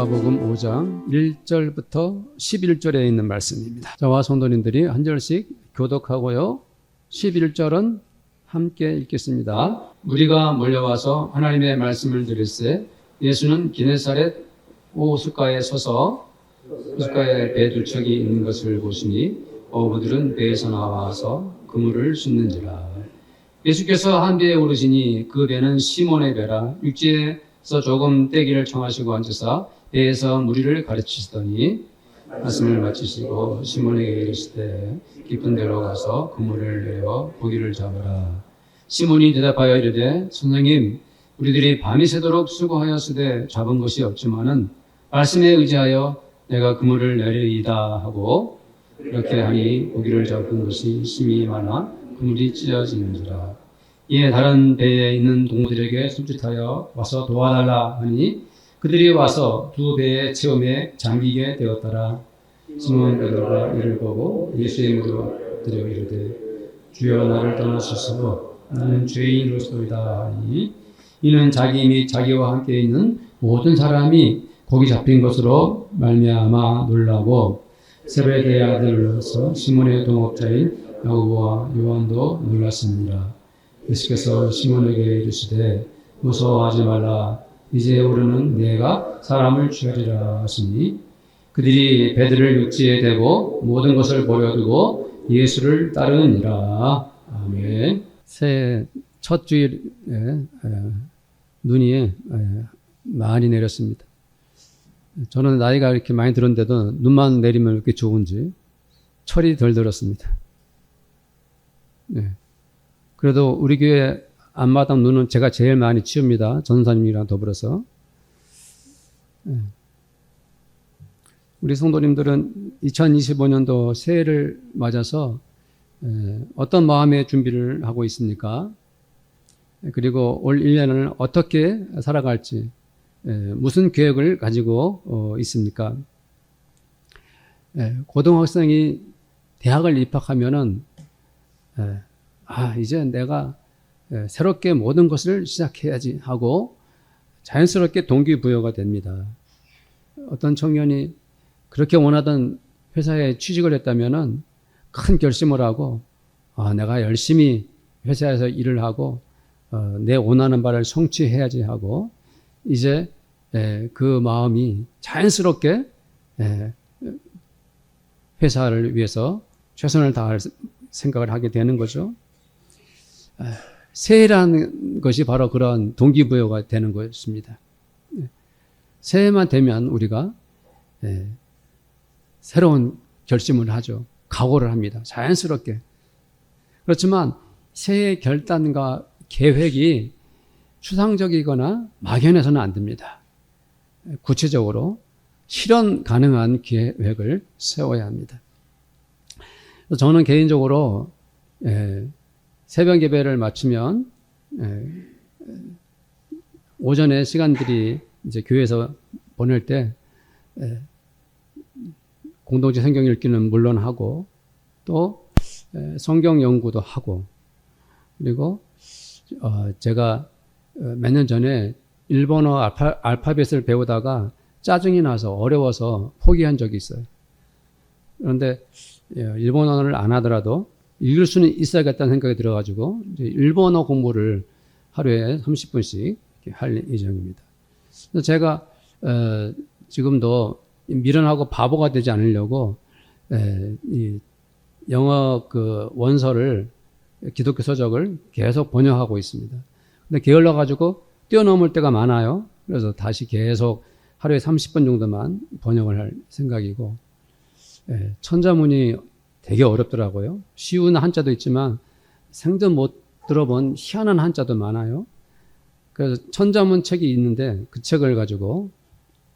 누가복음 5장 1절부터 11절에 있는 말씀입니다. 저와 성도님들이 한 절씩 교독하고요. 11절은 함께 읽겠습니다. 무리가 몰려와서 하나님의 말씀을 들을새 예수는 기네사렛 호숫가에 서서 호숫가에 배 두 척이 있는 것을 보시니 어부들은 배에서 나와서 그물을 싣는지라. 예수께서 한 배에 오르시니 그 배는 시몬의 배라. 육지에서 조금 떼기를 청하시고 앉으사 배에서 무리를 가르치시더니 말씀을 마치시고 시몬에게 이르시되 깊은 데로 가서 그물을 내려 고기를 잡으라. 시몬이 대답하여 이르되 선생님, 우리들이 밤이 새도록 수고하였으되 잡은 것이 없지만은 말씀에 의지하여 내가 그물을 내리이다 하고 이렇게 하니 고기를 잡은 것이 심히 많아 그물이 찢어지는지라. 이에 다른 배에 있는 동무들에게 손짓하여 와서 도와달라 하니 그들이 와서 두 배의 체험에 잠기게 되었더라. 시몬 베드로가 이를 보고 예수의 무릎 들여 이르되 주여 나를 떠나소서 나는 죄인으로소이다 하니 이는 자기 및 자기와 함께 있는 모든 사람이 고기 잡힌 것으로 말미암아 놀라고 세베대의 아들로서 시몬의 동업자인 야고보와 요한도 놀랐습니다. 예수께서 시몬에게 이르시되 무서워하지 말라. 이제 오르는 내가 사람을 취하리라 하시니 그들이 배들을 육지에 대고 모든 것을 버려두고 예수를 따르니라. 아멘. 새해 첫 주일에 눈이 많이 내렸습니다. 저는 나이가 이렇게 많이 들었는데도 눈만 내리면 이렇게 좋은지 철이 덜 들었습니다. 네. 그래도 우리 교회 앞마당 눈은 제가 제일 많이 치웁니다. 전사님이랑 더불어서. 네. 우리 성도님들은 2025년도 새해를 맞아서 어떤 마음의 준비를 하고 있습니까? 그리고 올 1년을 어떻게 살아갈지 무슨 계획을 가지고 있습니까? 고등학생이 대학을 입학하면은 이제 내가 새롭게 모든 것을 시작해야지 하고 자연스럽게 동기부여가 됩니다. 어떤 청년이 그렇게 원하던 회사에 취직을 했다면은 큰 결심을 하고 내가 열심히 회사에서 일을 하고 내 원하는 바를 성취해야지 하고 이제 그 마음이 자연스럽게 회사를 위해서 최선을 다할 생각을 하게 되는 거죠. 새해라는 것이 바로 그런 동기부여가 되는 것입니다. 새해만 되면 우리가 새로운 결심을 하죠. 각오를 합니다. 자연스럽게. 그렇지만 새해 결단과 계획이 추상적이거나 막연해서는 안 됩니다. 구체적으로 실현 가능한 계획을 세워야 합니다. 저는 개인적으로 새벽 예배를 마치면 오전에 시간들이 이제 교회에서 보낼 때 공동체 성경 읽기는 물론 하고 또 성경 연구도 하고 그리고 제가 몇 년 전에 일본어 알파벳을 배우다가 짜증이 나서 어려워서 포기한 적이 있어요. 그런데 일본어를 안 하더라도 읽을 수는 있어야겠다는 생각이 들어가지고 이제 일본어 공부를 하루에 30분씩 할 예정입니다. 그래서 제가 지금도 미련하고 바보가 되지 않으려고 이 영어 그 원서를 기독교 서적을 계속 번역하고 있습니다. 근데 게을러 가지고 뛰어넘을 때가 많아요. 그래서 다시 계속 하루에 30분 정도만 번역을 할 생각이고 천자문이 되게 어렵더라고요. 쉬운 한자도 있지만 생전 못 들어본 희한한 한자도 많아요. 그래서 천자문 책이 있는데 그 책을 가지고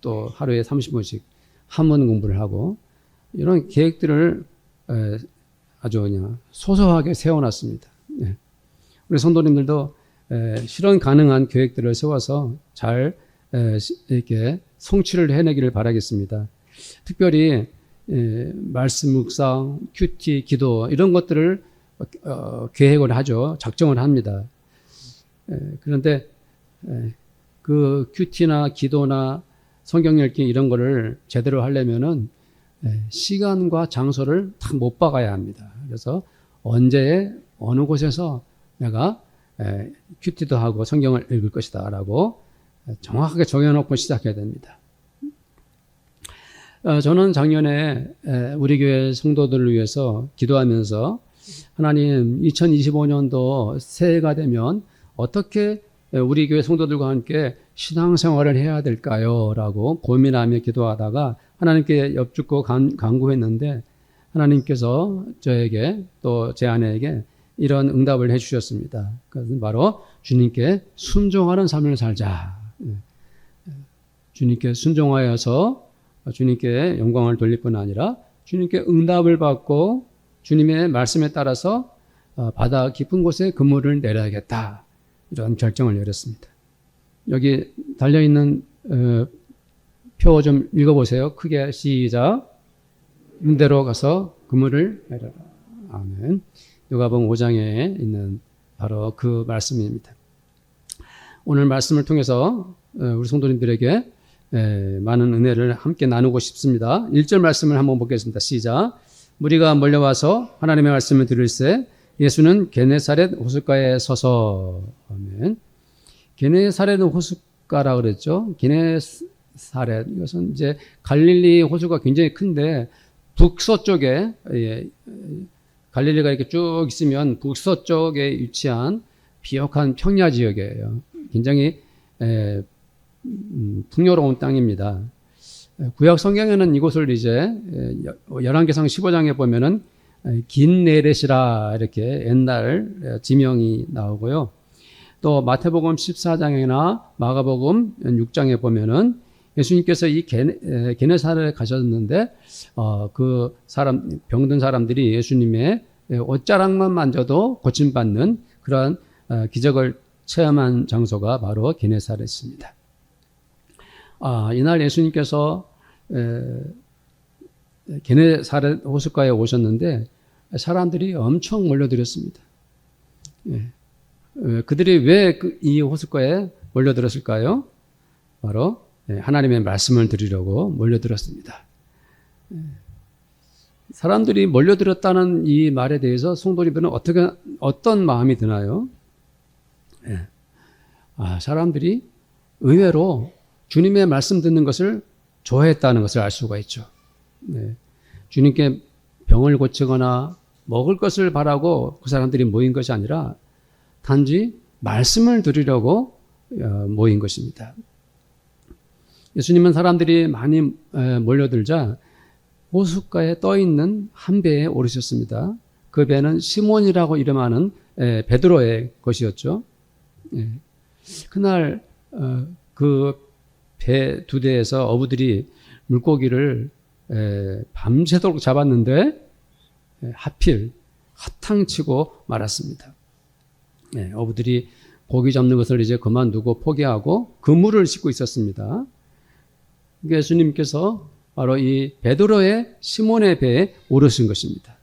또 하루에 30분씩 한문 공부를 하고 이런 계획들을 아주 그냥 소소하게 세워놨습니다. 우리 성도님들도 실현 가능한 계획들을 세워서 잘 이렇게 성취를 해내기를 바라겠습니다. 특별히 말씀 묵상, 큐티, 기도 이런 것들을 계획을 하죠. 작정을 합니다. 그런데 그 큐티나 기도나 성경 읽기 이런 거를 제대로 하려면은 시간과 장소를 다 못 박아야 합니다. 그래서 언제 어느 곳에서 내가 큐티도 하고 성경을 읽을 것이다 라고 정확하게 정해놓고 시작해야 됩니다. 저는 작년에 우리 교회 성도들을 위해서 기도하면서 하나님 2025년도 새해가 되면 어떻게 우리 교회 성도들과 함께 신앙생활을 해야 될까요? 라고 고민하며 기도하다가 하나님께 엽죽고 간구했는데 하나님께서 저에게 또 제 아내에게 이런 응답을 해주셨습니다. 그것은 바로 주님께 순종하는 삶을 살자. 주님께 순종하여서 주님께 영광을 돌릴 뿐 아니라 주님께 응답을 받고 주님의 말씀에 따라서 바다 깊은 곳에 그물을 내려야겠다. 이런 결정을 내렸습니다. 여기 달려있는 표 좀 읽어보세요. 크게 시작. 인대로 가서 그물을 내려라. 아멘. 누가복음 5장에 있는 바로 그 말씀입니다. 오늘 말씀을 통해서 우리 성도님들에게 많은 은혜를 함께 나누고 싶습니다. 1절 말씀을 한번 보겠습니다. 시작. 무리가 몰려와서 하나님의 말씀을 들을새 예수는 게네사렛 호숫가에 서서 아멘. 게네사렛 호숫가라 그랬죠. 게네사렛 이것은 이제 갈릴리 호수가 굉장히 큰데 북서쪽에 갈릴리가 이렇게 쭉 있으면 북서쪽에 위치한 비옥한 평야 지역이에요. 굉장히 풍요로운 땅입니다. 구약 성경에는 이곳을 이제 열왕기상 15장에 보면은 긴네렛이라 이렇게 옛날 지명이 나오고요. 또 마태복음 14장이나 마가복음 6장에 보면은 예수님께서 이 게네사렛에 가셨는데 그 사람 병든 사람들이 예수님의 옷자락만 만져도 고침받는 그런 기적을 체험한 장소가 바로 게네사렛입니다. 이날 예수님께서 게네사렛 호숫가에 오셨는데 사람들이 엄청 몰려들었습니다. 그들이 왜 이 호숫가에 몰려들었을까요? 바로 하나님의 말씀을 들으려고 몰려들었습니다. 사람들이 몰려들었다는 이 말에 대해서 성도님들은 어떤 마음이 드나요? 사람들이 의외로 주님의 말씀 듣는 것을 좋아했다는 것을 알 수가 있죠. 주님께 병을 고치거나 먹을 것을 바라고 그 사람들이 모인 것이 아니라 단지 말씀을 들으려고 모인 것입니다. 예수님은 사람들이 많이 몰려들자 호숫가에 떠있는 한 배에 오르셨습니다. 그 배는 시몬이라고 이름하는 베드로의 것이었죠. 그날 그 배 두 대에서 어부들이 물고기를 밤새도록 잡았는데 하필 화탕치고 말았습니다. 어부들이 고기 잡는 것을 이제 그만두고 포기하고 그물을 싣고 있었습니다. 예수님께서 바로 이 베드로의 시몬의 배에 오르신 것입니다.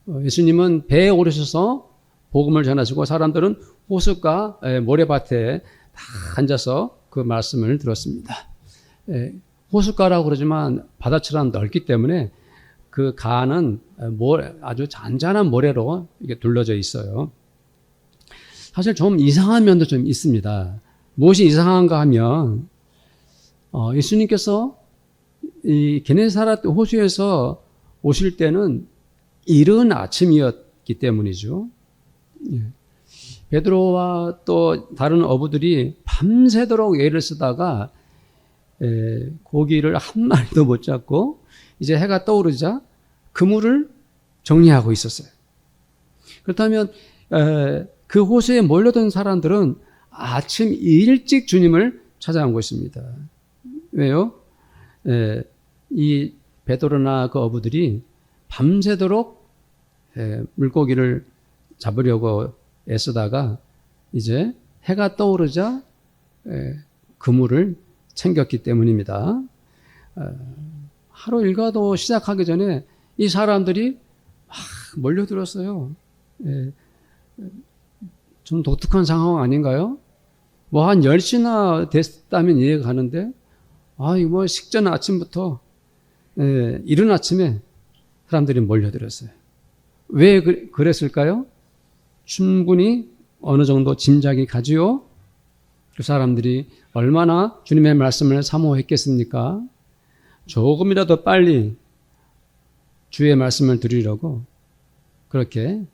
예수님은 배에 오르셔서 복음을 전하시고 사람들은 호숫가 모래밭에 다 앉아서 그 말씀을 들었습니다. 호숫가라고 그러지만 바다처럼 넓기 때문에 그 가는 아주 잔잔한 모래로 이게 둘러져 있어요. 사실 좀 이상한 면도 좀 있습니다. 무엇이 이상한가 하면 예수님께서 이 게네사렛 호수에서 오실 때는 이른 아침이었기 때문이죠. 베드로와 또 다른 어부들이 밤새도록 애를 쓰다가 고기를 한 마리도 못 잡고 이제 해가 떠오르자 그물을 정리하고 있었어요. 그렇다면 그 호수에 몰려든 사람들은 아침 일찍 주님을 찾아온 것입니다. 왜요? 이 베드로나 그 어부들이 밤새도록 물고기를 잡으려고 애쓰다가 이제 해가 떠오르자 그물을 챙겼기 때문입니다. 하루 일과도 시작하기 전에 이 사람들이 막 몰려들었어요. 좀 독특한 상황 아닌가요? 뭐 한 10시나 됐다면 이해가 가는데 이거 뭐 식전 아침부터 이른 아침에 사람들이 몰려들었어요. 왜 그랬을까요? 충분히 어느 정도 짐작이 가지요. 그 사람들이 얼마나 주님의 말씀을 사모했겠습니까? 조금이라도 빨리 주의 말씀을 들으려고 그렇게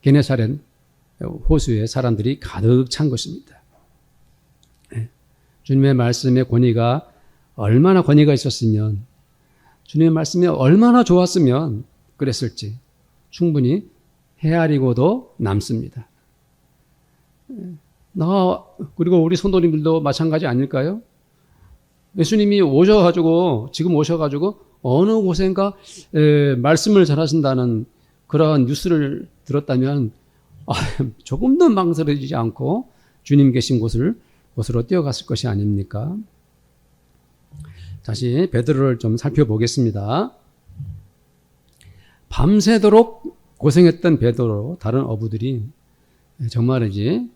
게네사렛 호수에 사람들이 가득 찬 것입니다. 주님의 말씀의 권위가 얼마나 권위가 있었으면, 주님의 말씀이 얼마나 좋았으면 그랬을지 충분히 헤아리고도 남습니다. 그리고 우리 성도님들도 마찬가지 아닐까요? 예수님이 지금 오셔가지고 어느 곳인가 말씀을 전하신다는 그러한 뉴스를 들었다면 조금도 망설여지지 않고 주님 계신 곳으로 뛰어갔을 것이 아닙니까? 다시 베드로를 좀 살펴보겠습니다. 밤새도록 고생했던 베드로, 다른 어부들이 정말이지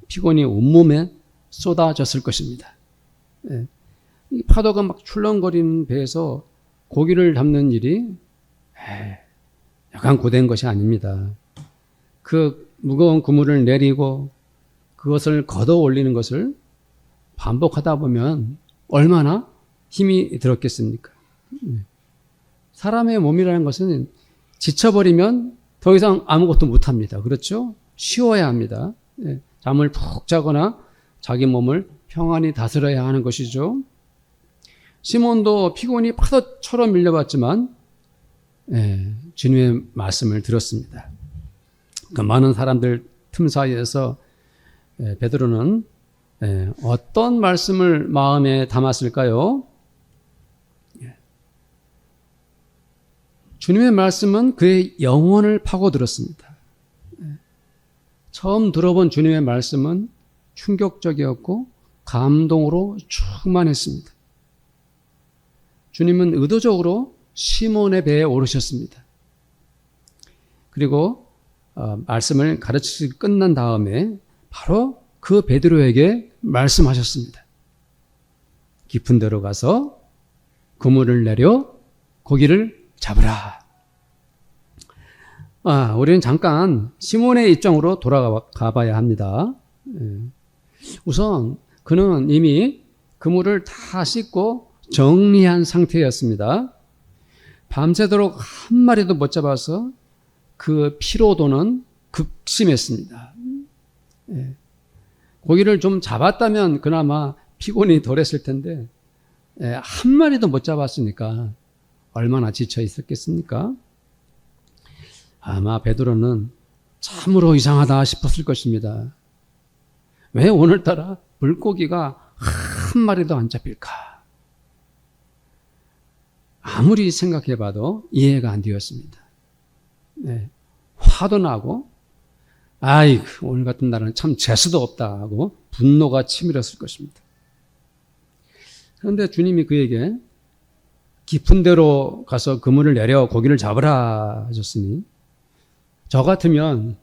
피곤이 온몸에 쏟아졌을 것입니다. 이 파도가 막 출렁거리는 배에서 고기를 잡는 일이 약간 고된 것이 아닙니다. 그 무거운 그물을 내리고 그것을 걷어 올리는 것을 반복하다 보면 얼마나 힘이 들었겠습니까? 사람의 몸이라는 것은 지쳐버리면 더 이상 아무것도 못합니다. 그렇죠? 쉬어야 합니다. 잠을 푹 자거나 자기 몸을 평안히 다스려야 하는 것이죠. 시몬도 피곤이 파도처럼 밀려왔지만 주님의 말씀을 들었습니다. 그 많은 사람들 틈 사이에서 베드로는 어떤 말씀을 마음에 담았을까요? 주님의 말씀은 그의 영혼을 파고들었습니다. 처음 들어본 주님의 말씀은 충격적이었고 감동으로 충만했습니다. 주님은 의도적으로 시몬의 배에 오르셨습니다. 그리고 말씀을 가르치기 끝난 다음에 바로 그 베드로에게 말씀하셨습니다. 깊은 데로 가서 그물을 내려 고기를 잡으라. 우리는 잠깐 시몬의 입장으로 돌아가 봐야 합니다. 우선 그는 이미 그물을 다 씻고 정리한 상태였습니다. 밤새도록 한 마리도 못 잡아서 그 피로도는 극심했습니다. 고기를 좀 잡았다면 그나마 피곤이 덜했을 텐데 한 마리도 못 잡았으니까 얼마나 지쳐 있었겠습니까? 아마 베드로는 참으로 이상하다 싶었을 것입니다. 왜 오늘따라 물고기가 한 마리도 안 잡힐까? 아무리 생각해봐도 이해가 안 되었습니다. 화도 나고, 오늘 같은 날은 참 재수도 없다 하고 분노가 치밀었을 것입니다. 그런데 주님이 그에게 깊은 데로 가서 그물을 내려 고기를 잡으라 하셨으니 저 같으면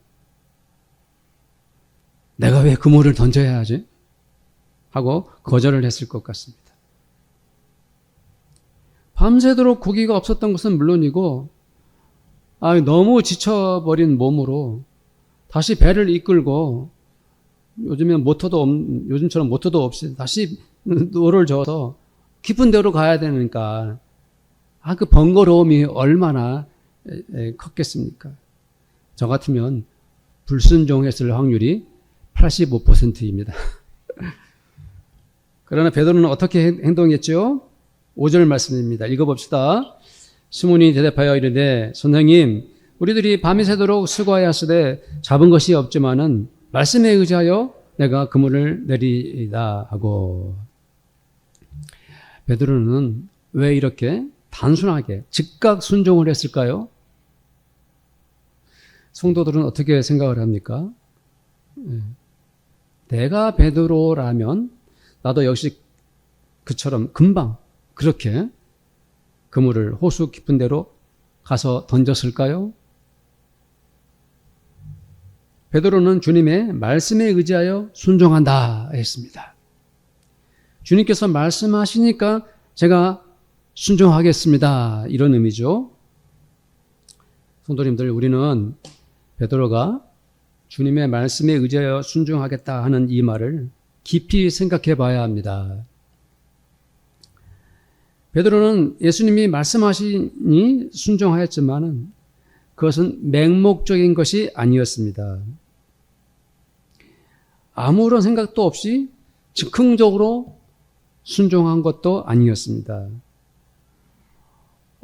내가 왜 그물을 던져야 하지? 하고 거절을 했을 것 같습니다. 밤새도록 고기가 없었던 것은 물론이고 너무 지쳐버린 몸으로 다시 배를 이끌고 요즘처럼 모터도 없이 다시 노를 저어서 깊은 데로 가야 되니까 그 번거로움이 얼마나 컸겠습니까? 저 같으면 불순종했을 확률이 85%입니다. 그러나 베드로는 어떻게 행동했죠? 5절 말씀입니다. 읽어봅시다. 시몬이 대답하여 이르되 선생님 우리들이 밤이 새도록 수고하였으되 잡은 것이 없지만은 말씀에 의지하여 내가 그물을 내리다 하고. 베드로는 왜 이렇게 단순하게 즉각 순종을 했을까요? 성도들은 어떻게 생각을 합니까? 내가 베드로라면 나도 역시 그처럼 금방 그렇게 그물을 호수 깊은 데로 가서 던졌을까요? 베드로는 주님의 말씀에 의지하여 순종한다 했습니다. 주님께서 말씀하시니까 제가 순종하겠습니다. 이런 의미죠. 성도님들, 우리는 베드로가 주님의 말씀에 의지하여 순종하겠다 하는 이 말을 깊이 생각해 봐야 합니다. 베드로는 예수님이 말씀하시니 순종하였지만은 그것은 맹목적인 것이 아니었습니다. 아무런 생각도 없이 즉흥적으로 순종한 것도 아니었습니다.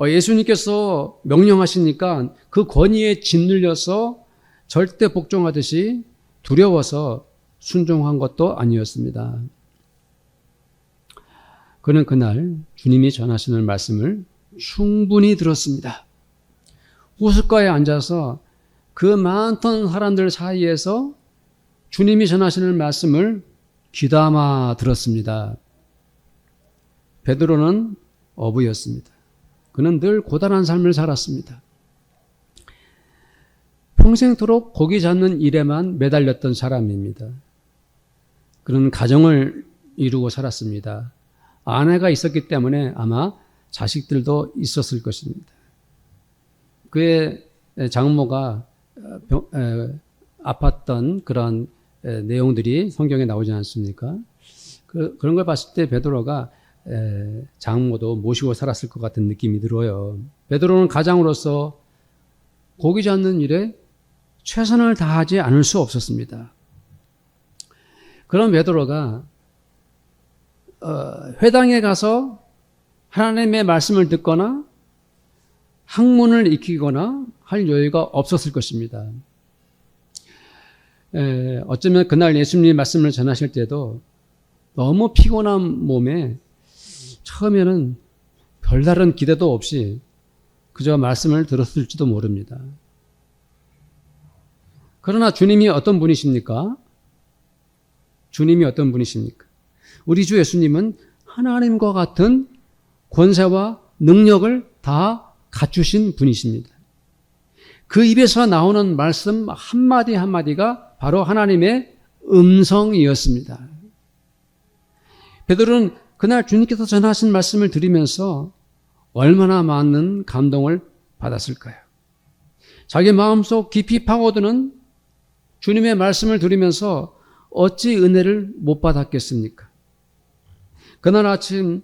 예수님께서 명령하시니까 그 권위에 짓눌려서 절대 복종하듯이 두려워서 순종한 것도 아니었습니다. 그는 그날 주님이 전하시는 말씀을 충분히 들었습니다. 호숫가에 앉아서 그 많던 사람들 사이에서 주님이 전하시는 말씀을 귀담아 들었습니다. 베드로는 어부였습니다. 그는 늘 고단한 삶을 살았습니다. 평생토록 고기 잡는 일에만 매달렸던 사람입니다. 그는 가정을 이루고 살았습니다. 아내가 있었기 때문에 아마 자식들도 있었을 것입니다. 그의 장모가 아팠던 그런 내용들이 성경에 나오지 않습니까? 그런 걸 봤을 때 베드로가 장모도 모시고 살았을 것 같은 느낌이 들어요. 베드로는 가장으로서 고기 잡는 일에 최선을 다하지 않을 수 없었습니다. 그런 베드로가 회당에 가서 하나님의 말씀을 듣거나 학문을 익히거나 할 여유가 없었을 것입니다. 어쩌면 그날 예수님의 말씀을 전하실 때도 너무 피곤한 몸에 처음에는 별다른 기대도 없이 그저 말씀을 들었을지도 모릅니다. 그러나 주님이 어떤 분이십니까? 주님이 어떤 분이십니까? 우리 주 예수님은 하나님과 같은 권세와 능력을 다 갖추신 분이십니다. 그 입에서 나오는 말씀 한마디 한마디가 바로 하나님의 음성이었습니다. 베드로는 그날 주님께서 전하신 말씀을 들으면서 얼마나 많은 감동을 받았을까요? 자기 마음속 깊이 파고드는 주님의 말씀을 들으면서 어찌 은혜를 못 받았겠습니까? 그날 아침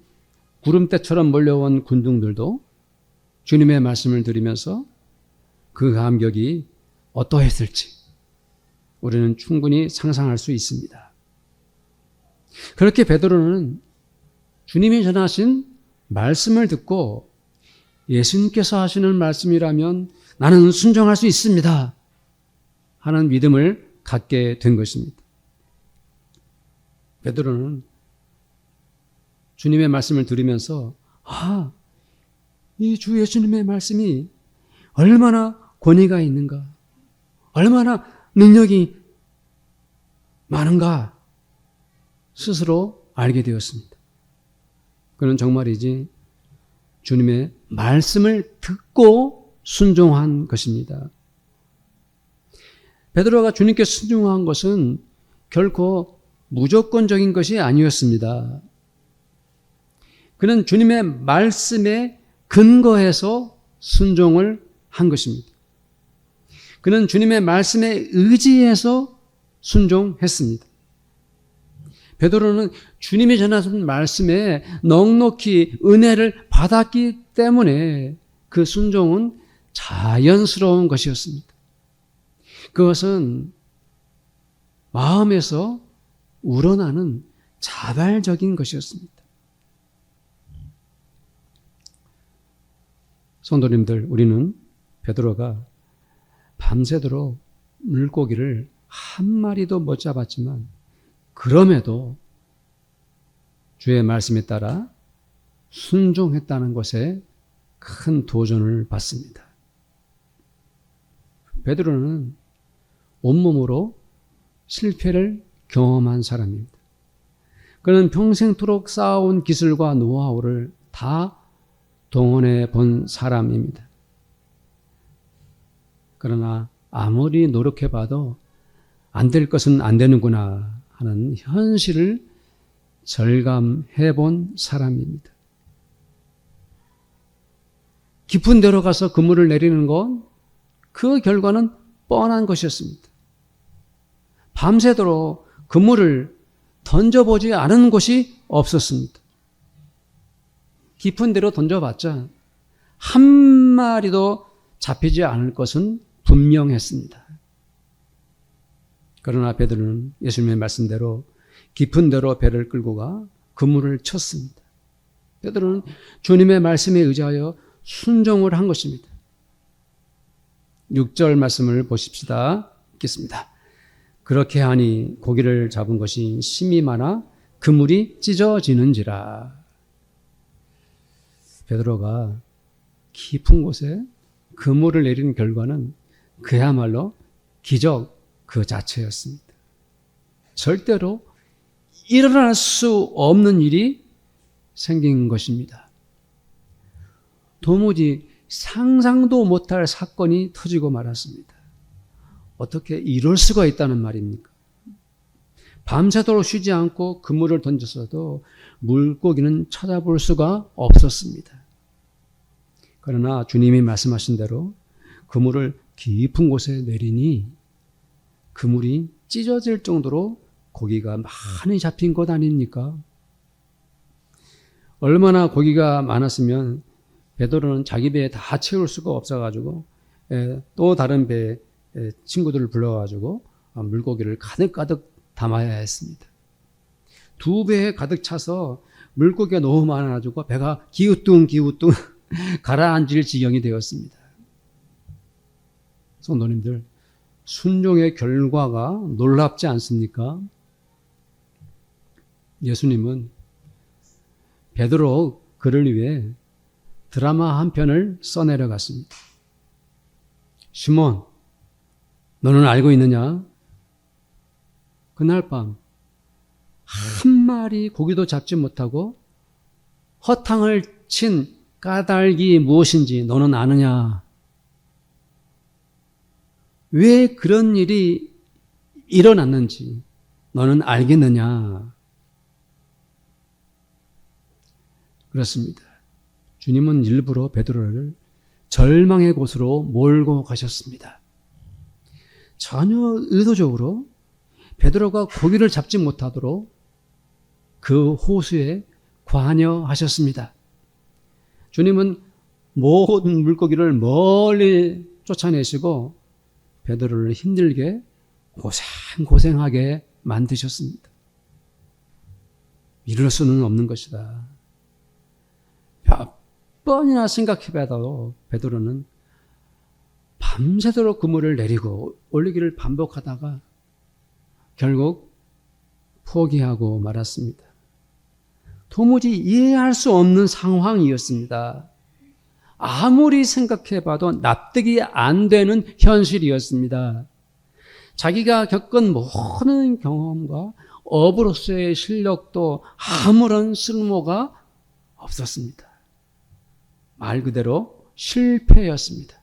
구름대처럼 몰려온 군중들도 주님의 말씀을 들으면서 그 감격이 어떠했을지 우리는 충분히 상상할 수 있습니다. 그렇게 베드로는 주님이 전하신 말씀을 듣고 예수님께서 하시는 말씀이라면 나는 순종할 수 있습니다 하는 믿음을 갖게 된 것입니다. 베드로는 주님의 말씀을 들으면서 이 주 예수님의 말씀이 얼마나 권위가 있는가, 얼마나 능력이 많은가 스스로 알게 되었습니다. 그는 정말이지 주님의 말씀을 듣고 순종한 것입니다. 베드로가 주님께 순종한 것은 결코 무조건적인 것이 아니었습니다. 그는 주님의 말씀에 근거해서 순종을 한 것입니다. 그는 주님의 말씀에 의지해서 순종했습니다. 베드로는 주님이 전하신 말씀에 넉넉히 은혜를 받았기 때문에 그 순종은 자연스러운 것이었습니다. 그것은 마음에서 우러나는 자발적인 것이었습니다. 성도님들, 우리는 베드로가 밤새도록 물고기를 한 마리도 못 잡았지만 그럼에도 주의 말씀에 따라 순종했다는 것에 큰 도전을 받습니다. 베드로는 온몸으로 실패를 경험한 사람입니다. 그는 평생토록 쌓아온 기술과 노하우를 다 동원해 본 사람입니다. 그러나 아무리 노력해봐도 안 될 것은 안 되는구나 하는 현실을 절감해 본 사람입니다. 깊은 데로 가서 그물을 내리는 건 그 결과는 뻔한 것이었습니다. 밤새도록 그물을 던져보지 않은 곳이 없었습니다. 깊은 데로 던져봤자 한 마리도 잡히지 않을 것은 분명했습니다. 그러나 베드로는 예수님의 말씀대로 깊은 데로 배를 끌고 가 그물을 쳤습니다. 베드로는 주님의 말씀에 의지하여 순종을 한 것입니다. 6절 말씀을 보십시다. 읽겠습니다. 그렇게 하니 고기를 잡은 것이 심이 많아 그물이 찢어지는지라. 베드로가 깊은 곳에 그물을 내린 결과는 그야말로 기적 그 자체였습니다. 절대로 일어날 수 없는 일이 생긴 것입니다. 도무지 상상도 못할 사건이 터지고 말았습니다. 어떻게 이럴 수가 있다는 말입니까? 밤새도록 쉬지 않고 그물을 던졌어도 물고기는 찾아볼 수가 없었습니다. 그러나 주님이 말씀하신 대로 그물을 깊은 곳에 내리니 그물이 찢어질 정도로 고기가 많이 잡힌 것 아닙니까? 얼마나 고기가 많았으면 베드로는 자기 배에 다 채울 수가 없어가지고 또 다른 배 친구들을 불러가지고 물고기를 가득가득 담아야 했습니다. 두 배에 가득 차서 물고기가 너무 많아가지고 배가 기우뚱기우뚱 가라앉을 지경이 되었습니다. 성도님들, 순종의 결과가 놀랍지 않습니까? 예수님은 베드로 그를 위해 드라마 한 편을 써내려갔습니다. 시몬, 너는 알고 있느냐? 그날 밤 한 마리 고기도 잡지 못하고 허탕을 친 까닭이 무엇인지 너는 아느냐? 왜 그런 일이 일어났는지 너는 알겠느냐? 그렇습니다. 주님은 일부러 베드로를 절망의 곳으로 몰고 가셨습니다. 전혀 의도적으로 베드로가 고기를 잡지 못하도록 그 호수에 관여하셨습니다. 주님은 모든 물고기를 멀리 쫓아내시고 베드로를 힘들게 고생하게 만드셨습니다. 이럴 수는 없는 것이다. 몇 번이나 생각해봐도 베드로는 밤새도록 그물을 내리고 올리기를 반복하다가 결국 포기하고 말았습니다. 도무지 이해할 수 없는 상황이었습니다. 아무리 생각해봐도 납득이 안 되는 현실이었습니다. 자기가 겪은 모든 경험과 어부로서의 실력도 아무런 쓸모가 없었습니다. 말 그대로 실패였습니다.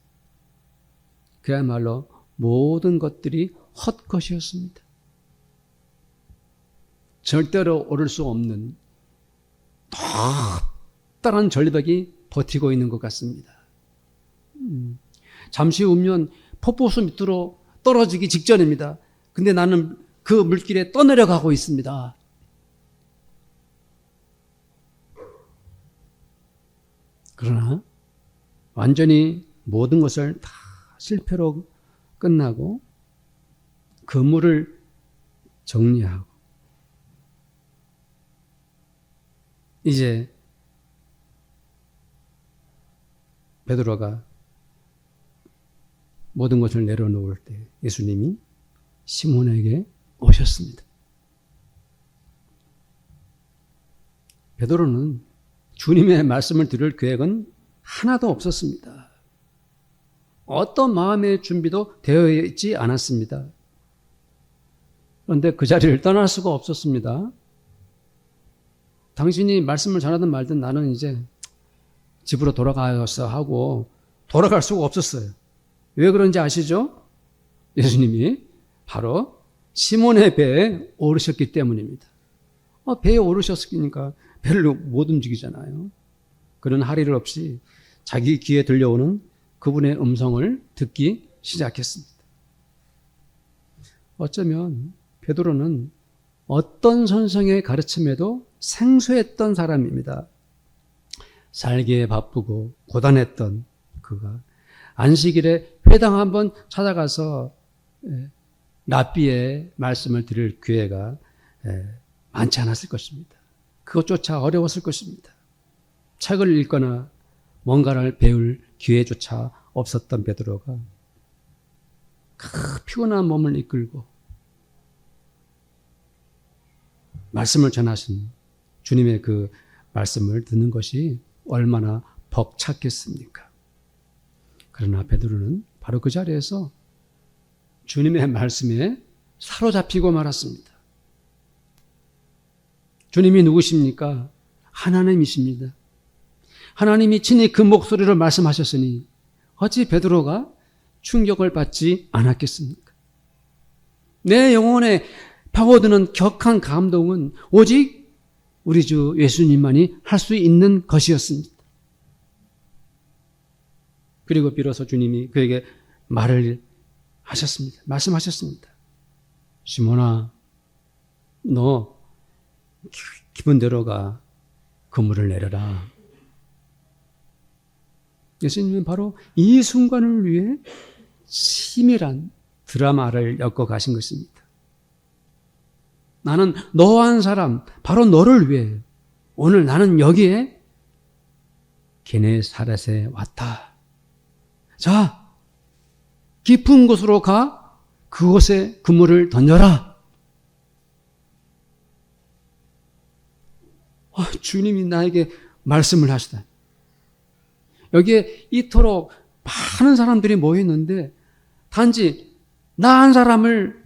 그야말로 모든 것들이 헛것이었습니다. 절대로 오를 수 없는 커다란 절벽이 버티고 있는 것 같습니다. 잠시 후면 폭포수 밑으로 떨어지기 직전입니다. 근데 나는 그 물길에 떠내려가고 있습니다. 그러나 완전히 모든 것을 다 실패로 끝나고 그물을 정리하고 이제 베드로가 모든 것을 내려놓을 때 예수님이 시몬에게 오셨습니다. 베드로는 주님의 말씀을 들을 계획은 하나도 없었습니다. 어떤 마음의 준비도 되어 있지 않았습니다. 그런데 그 자리를 떠날 수가 없었습니다. 당신이 말씀을 전하든 말든 나는 이제 집으로 돌아가서 하고 돌아갈 수가 없었어요. 왜 그런지 아시죠? 예수님이 바로 시몬의 배에 오르셨기 때문입니다. 배에 오르셨으니까 배를 못 움직이잖아요. 그런 할일 없이 자기 귀에 들려오는 그분의 음성을 듣기 시작했습니다. 어쩌면 베드로는 어떤 선생의 가르침에도 생소했던 사람입니다. 살기에 바쁘고 고단했던 그가 안식일에 회당 한번 찾아가서 랍비의 말씀을 들을 기회가 많지 않았을 것입니다. 그것조차 어려웠을 것입니다. 책을 읽거나 뭔가를 배울 기회조차 없었던 베드로가 그 피곤한 몸을 이끌고 말씀을 전하신 주님의 그 말씀을 듣는 것이 얼마나 벅찼겠습니까? 그러나 베드로는 바로 그 자리에서 주님의 말씀에 사로잡히고 말았습니다. 주님이 누구십니까? 하나님이십니다. 하나님이 친히 그 목소리로 말씀하셨으니 어찌 베드로가 충격을 받지 않았겠습니까? 내 영혼에 파고드는 격한 감동은 오직 우리 주 예수님만이 할 수 있는 것이었습니다. 그리고 비로소 주님이 그에게 말을 하셨습니다. 말씀하셨습니다. 시몬아, 너 기분대로 가 그물을 내려라. 예수님은 바로 이 순간을 위해 치밀한 드라마를 엮어 가신 것입니다. 나는 너한 사람, 바로 너를 위해 오늘 나는 여기에 게네사렛에 왔다. 자, 깊은 곳으로 가 그곳에 그물을 던져라. 주님이 나에게 말씀을 하시다. 여기에 이토록 많은 사람들이 모여 있는데 단지 나 한 사람을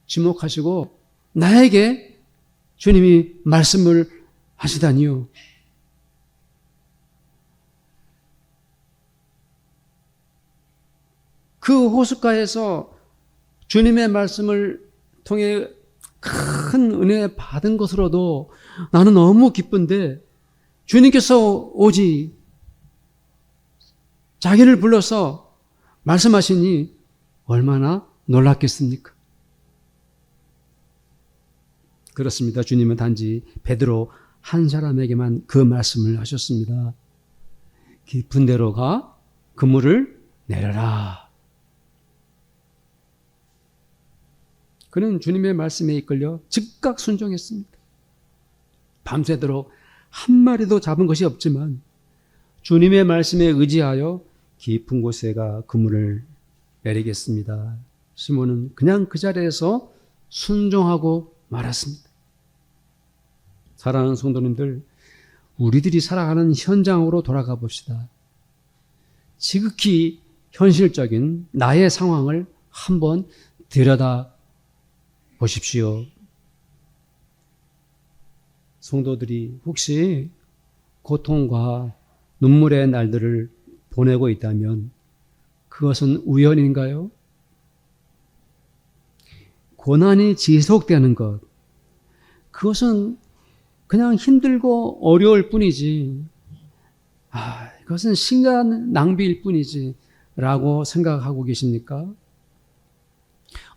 지목하시고 나에게 주님이 말씀을 하시다니요. 그 호숫가에서 주님의 말씀을 통해 큰 은혜 받은 것으로도 나는 너무 기쁜데 주님께서 오직 자기를 불러서 말씀하시니 얼마나 놀랐겠습니까? 그렇습니다. 주님은 단지 베드로 한 사람에게만 그 말씀을 하셨습니다. 깊은 데로 가 그물을 내려라. 그는 주님의 말씀에 이끌려 즉각 순종했습니다. 밤새도록 한 마리도 잡은 것이 없지만 주님의 말씀에 의지하여 깊은 곳에 가 그물을 내리겠습니다. 시몬은 그냥 그 자리에서 순종하고 말았습니다. 사랑하는 성도님들, 우리들이 살아가는 현장으로 돌아가 봅시다. 지극히 현실적인 나의 상황을 한번 들여다 보십시오. 성도들이 혹시 고통과 눈물의 날들을 보내고 있다면 그것은 우연인가요? 고난이 지속되는 것, 그것은 그냥 힘들고 어려울 뿐이지, 이것은 시간 낭비일 뿐이지 라고 생각하고 계십니까?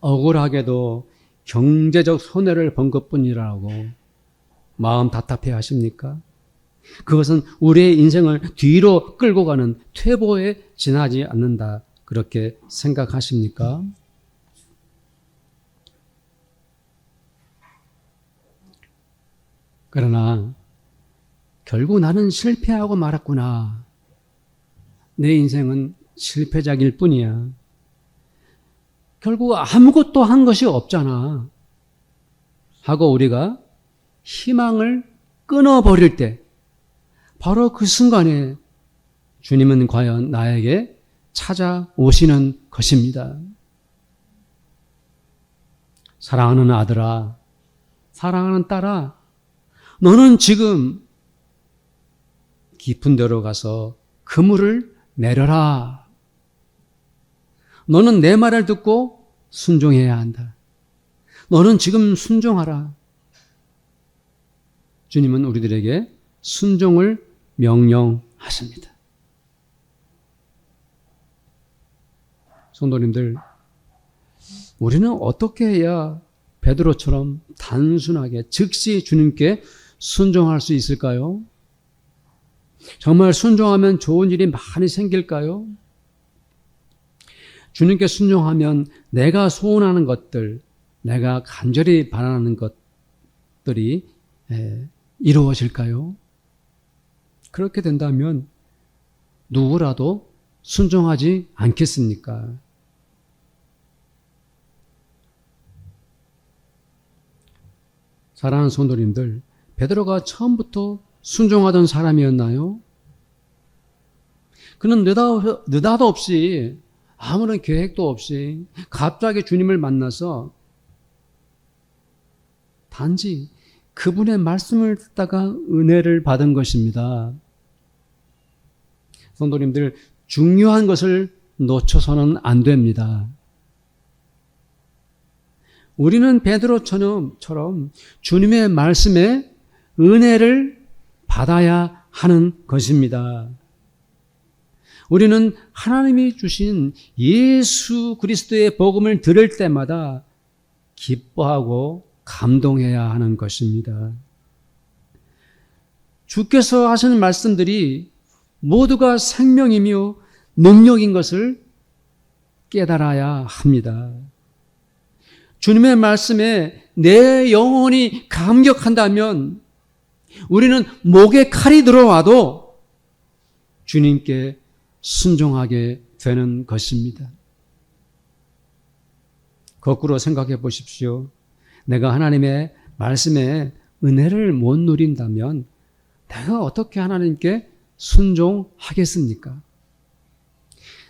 억울하게도 경제적 손해를 본 것뿐이라고 마음 답답해 하십니까? 그것은 우리의 인생을 뒤로 끌고 가는 퇴보에 지나지 않는다, 그렇게 생각하십니까? 그러나 결국 나는 실패하고 말았구나. 내 인생은 실패작일 뿐이야. 결국 아무것도 한 것이 없잖아 하고 우리가 희망을 끊어버릴 때 바로 그 순간에 주님은 과연 나에게 찾아오시는 것입니다. 사랑하는 아들아, 사랑하는 딸아, 너는 지금 깊은 데로 가서 그물을 내려라. 너는 내 말을 듣고 순종해야 한다. 너는 지금 순종하라. 주님은 우리들에게 순종을 명령하십니다. 성도님들, 우리는 어떻게 해야 베드로처럼 단순하게 즉시 주님께 순종할 수 있을까요? 정말 순종하면 좋은 일이 많이 생길까요? 주님께 순종하면 내가 소원하는 것들, 내가 간절히 바라는 것들이 이루어질까요? 그렇게 된다면 누구라도 순종하지 않겠습니까? 사랑하는 성도님들, 베드로가 처음부터 순종하던 사람이었나요? 그는 느닷없이 아무런 계획도 없이 갑자기 주님을 만나서 단지 그분의 말씀을 듣다가 은혜를 받은 것입니다. 성도님들, 중요한 것을 놓쳐서는 안 됩니다. 우리는 베드로처럼 주님의 말씀에 은혜를 받아야 하는 것입니다. 우리는 하나님이 주신 예수 그리스도의 복음을 들을 때마다 기뻐하고 감동해야 하는 것입니다. 주께서 하시는 말씀들이 모두가 생명이며 능력인 것을 깨달아야 합니다. 주님의 말씀에 내 영혼이 감격한다면 우리는 목에 칼이 들어와도 주님께 순종하게 되는 것입니다. 거꾸로 생각해 보십시오. 내가 하나님의 말씀에 은혜를 못 누린다면 내가 어떻게 하나님께 순종하겠습니까?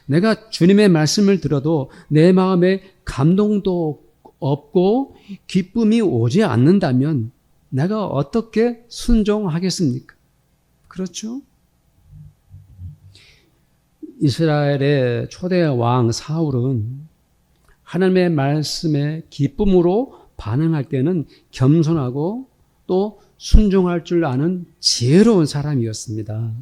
내가 주님의 말씀을 들어도 내 마음에 감동도 없고 기쁨이 오지 않는다면 내가 어떻게 순종하겠습니까? 그렇죠? 이스라엘의 초대 왕 사울은 하나님의 말씀에 기쁨으로 반응할 때는 겸손하고 또 순종할 줄 아는 지혜로운 사람이었습니다.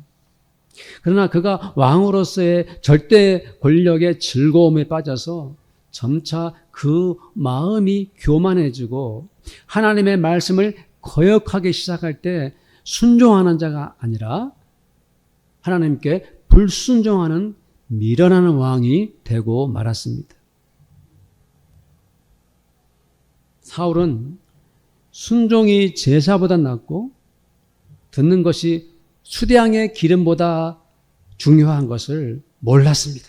그러나 그가 왕으로서의 절대 권력의 즐거움에 빠져서 점차 그 마음이 교만해지고 하나님의 말씀을 거역하기 시작할 때 순종하는 자가 아니라 하나님께 불순종하는 미련한 왕이 되고 말았습니다. 사울은 순종이 제사보다 낫고 듣는 것이 수대양의 기름보다 중요한 것을 몰랐습니다.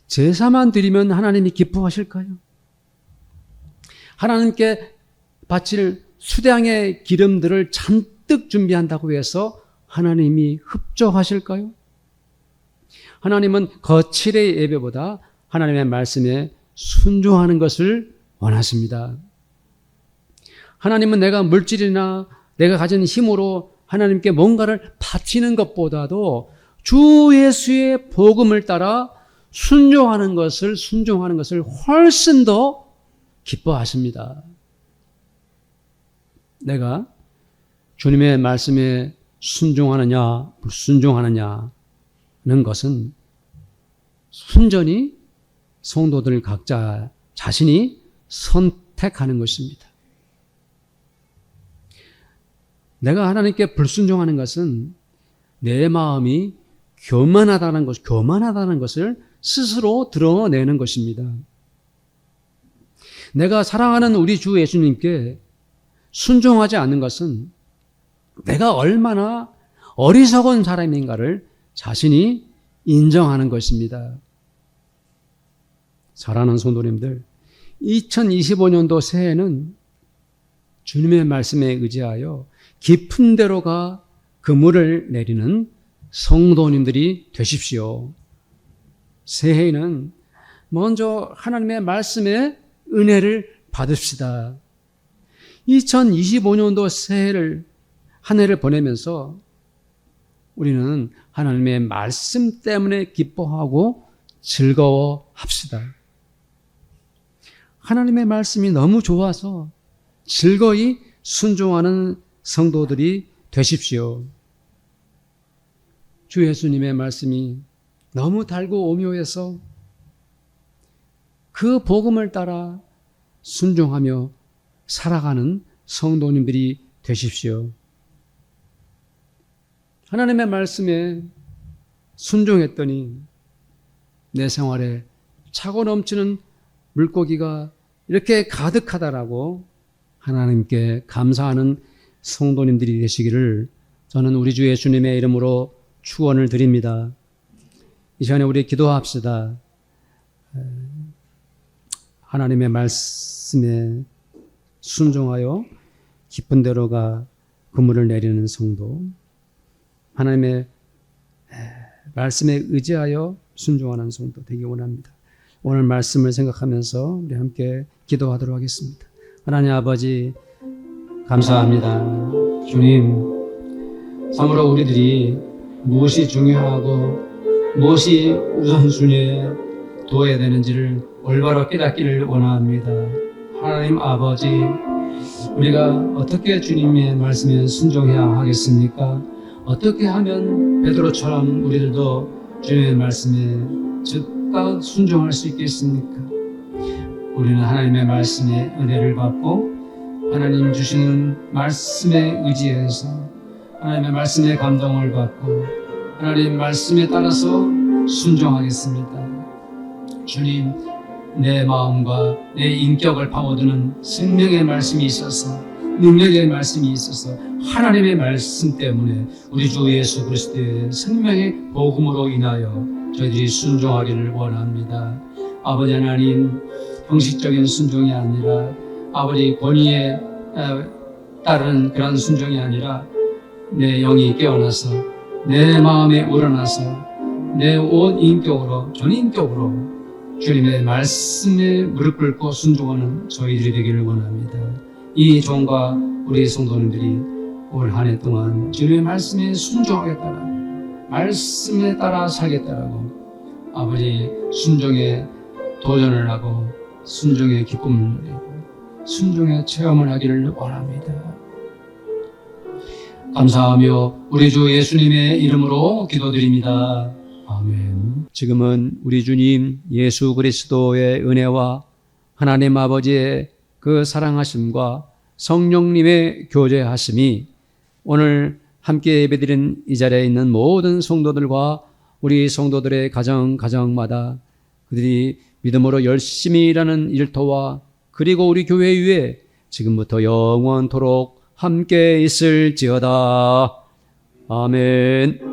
제사만 드리면 하나님이 기뻐하실까요? 하나님께 바칠 수대양의 기름들을 잔뜩 준비한다고 해서 하나님이 흡족하실까요? 하나님은 거칠의 예배보다 하나님의 말씀에 순종하는 것을 원하십니다. 하나님은 내가 물질이나 내가 가진 힘으로 하나님께 뭔가를 바치는 것보다도 주 예수의 복음을 따라 순종하는 것을 훨씬 더 기뻐하십니다. 내가 주님의 말씀에 순종하느냐 불순종하느냐는 것은 순전히 성도들 각자 자신이 선택하는 것입니다. 내가 하나님께 불순종하는 것은 내 마음이 교만하다는 것을 스스로 드러내는 것입니다. 내가 사랑하는 우리 주 예수님께 순종하지 않는 것은 내가 얼마나 어리석은 사람인가를 자신이 인정하는 것입니다. 사랑하는 성도님들, 2025년도 새해는 주님의 말씀에 의지하여 깊은 데로가 그물을 내리는 성도님들이 되십시오. 새해에는 먼저 하나님의 말씀에 은혜를 받읍시다. 2025년도 새해를 한 해를 보내면서 우리는 하나님의 말씀 때문에 기뻐하고 즐거워합시다. 하나님의 말씀이 너무 좋아서 즐거이 순종하는 성도들이 되십시오. 주 예수님의 말씀이 너무 달고 오묘해서 그 복음을 따라 순종하며 살아가는 성도님들이 되십시오. 하나님의 말씀에 순종했더니 내 생활에 차고 넘치는 물고기가 이렇게 가득하다라고 하나님께 감사하는 성도님들이 되시기를 저는 우리 주 예수님의 이름으로 축원을 드립니다. 이 시간에 우리 기도합시다. 하나님의 말씀에 순종하여 깊은 데로가 그물을 내리는 성도, 하나님의 말씀에 의지하여 순종하는 성도 되기 원합니다. 오늘 말씀을 생각하면서 우리 함께 기도하도록 하겠습니다. 하나님 아버지 감사합니다. 주님, 참으로 우리들이 무엇이 중요하고 무엇이 우선순위에 둬야 되는지를 올바로 깨닫기를 원합니다. 하나님 아버지, 우리가 어떻게 주님의 말씀에 순종해야 하겠습니까? 어떻게 하면 베드로처럼 우리들도 주님의 말씀에 즉각 순종할 수 있겠습니까? 우리는 하나님의 말씀에 은혜를 받고 하나님 주시는 말씀에 의지해서 하나님의 말씀에 감동을 받고 하나님 말씀에 따라서 순종하겠습니다. 주님, 내 마음과 내 인격을 파고드는 생명의 말씀이 있어서, 능력의 말씀이 있어서 하나님의 말씀 때문에 우리 주 예수 그리스도의 생명의 복음으로 인하여 저희들이 순종하기를 원합니다. 아버지 하나님, 형식적인 순종이 아니라 아버지 권위에 따른 그런 순종이 아니라 내 영이 깨어나서 내 마음에 우러나서 내 온 인격으로, 전인격으로 주님의 말씀에 무릎 꿇고 순종하는 저희들이 되기를 원합니다. 이 종과 우리 성도님들이 올 한 해 동안 주님의 말씀에 순종하겠다라, 말씀에 따라 살겠다라고 아버지 순종에 도전을 하고 순종의 기쁨을 누리고 순종의 체험을 하기를 원합니다. 감사하며 우리 주 예수님의 이름으로 기도드립니다. 아멘. 지금은 우리 주님 예수 그리스도의 은혜와 하나님 아버지의 그 사랑하심과 성령님의 교제하심이 오늘 함께 예배드린 이 자리에 있는 모든 성도들과 우리 성도들의 가정마다 그들이 믿음으로 열심히 일하는 일터와 그리고 우리 교회 위에 지금부터 영원토록 함께 있을지어다. 아멘.